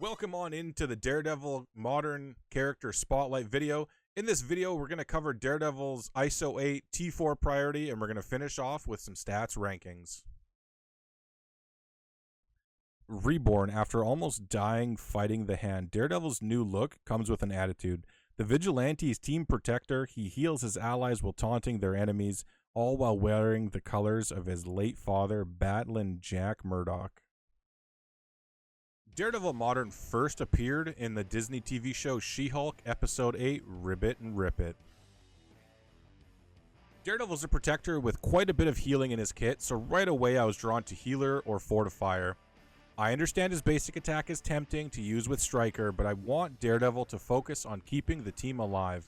Welcome on into the Daredevil Modern character spotlight video. In this video, we're going to cover Daredevil's ISO 8 T4 priority, and we're going to finish off with some stats rankings. Reborn. After almost dying fighting the Hand, Daredevil's new look comes with an attitude. The Vigilante's team protector, he heals his allies while taunting their enemies, all while wearing the colors of his late father, Batlin Jack Murdoch. Daredevil Modern first appeared in the Disney TV show She-Hulk Episode 8, Ribbit and Rip It. Daredevil's a protector with quite a bit of healing in his kit, so right away I was drawn to Healer or Fortifier. I understand his basic attack is tempting to use with Striker, but I want Daredevil to focus on keeping the team alive.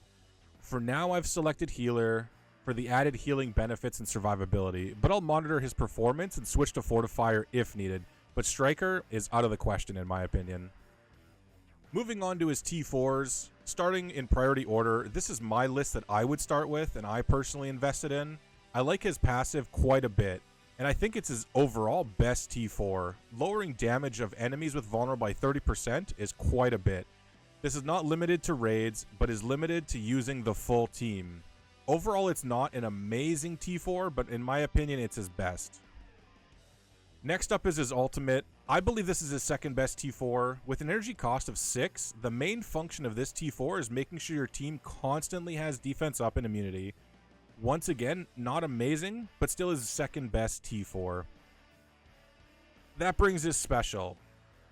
For now, I've selected Healer for the added healing benefits and survivability, but I'll monitor his performance and switch to Fortifier if needed. But Striker is out of the question in my opinion. Moving on to his T4s, starting in priority order, this is my list that I would start with and I personally invested in. I like his passive quite a bit, and I think it's his overall best T4. Lowering damage of enemies with vulnerable by 30% is quite a bit. This is not limited to raids, but is limited to using the full team. Overall, it's not an amazing T4, but in my opinion, it's his best. Next up is his ultimate. I believe this is his second best T4. With an energy cost of 6, the main function of this T4 is making sure your team constantly has defense up and immunity. Once again, not amazing, but still his second best T4. That brings his special.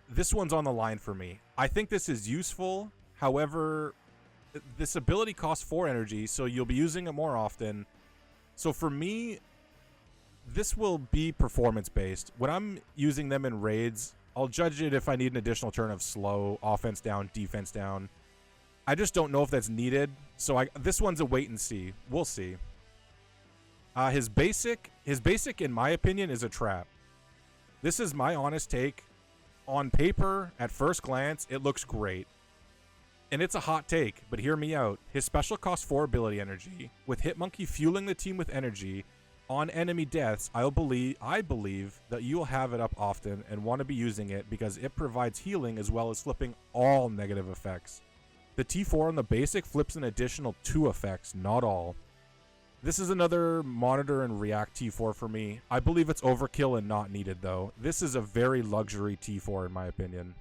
This one's on the line for me. I think this is useful. However, this ability costs 4 energy, so you'll be using it more often. So for me, this will be performance-based. When I'm using them in raids, I'll judge it if I need an additional turn of slow, offense down, defense down. I just don't know if that's needed, so this one's a wait and see. We'll see. His basic, in my opinion, is a trap. This is my honest take. On paper, at first glance, it looks great. And it's a hot take, but hear me out. His special costs 4 ability energy. With Hitmonkey fueling the team with energy, on enemy deaths, I believe that you will have it up often and want to be using it because it provides healing as well as flipping all negative effects. The T4 on the basic flips an additional 2 effects, not all. This is another monitor and react T4 for me. I believe it's overkill and not needed though. This is a very luxury T4 in my opinion.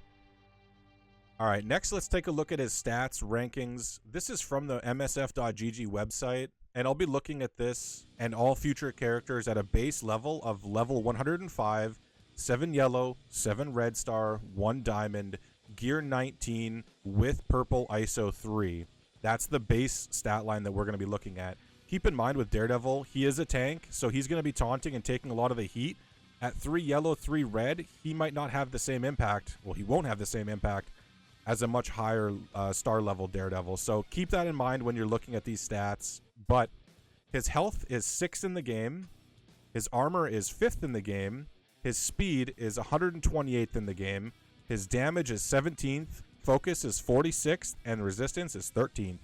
Alright, next let's take a look at his stats, rankings. This is from the msf.gg website. And I'll be looking at this and all future characters at a base level of level 105, 7 yellow, 7 red star, 1 diamond, gear 19 with purple ISO 3. That's the base stat line that we're going to be looking at. Keep in mind with Daredevil, he is a tank, so he's going to be taunting and taking a lot of the heat. At 3 yellow, 3 red, he might not have the same impact. Well, he won't have the same impact as a much higher star level Daredevil. So keep that in mind when you're looking at these stats. But his health is 6th in the game. His armor is 5th in the game. His speed is 128th in the game. His damage is 17th. Focus is 46th. And resistance is 13th.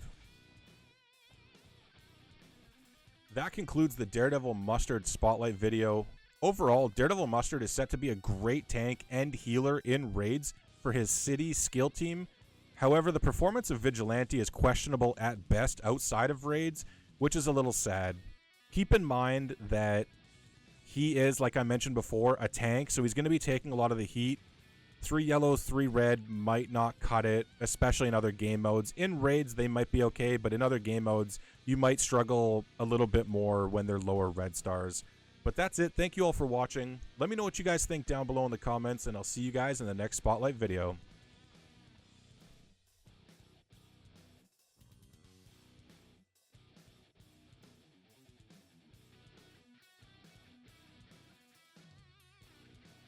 That concludes the Daredevil Mustard Spotlight video. Overall, Daredevil Mustard is set to be a great tank and healer in raids for his city skill team. However, the performance of Vigilante is questionable at best outside of raids, which is a little sad. Keep in mind that he is, like I mentioned before, a tank, so he's going to be taking a lot of the heat. 3 yellows, 3 red might not cut it, especially in other game modes. In raids, they might be okay, but in other game modes, you might struggle a little bit more when they're lower red stars. But that's it. Thank you all for watching. Let me know what you guys think down below in the comments, and I'll see you guys in the next Spotlight video.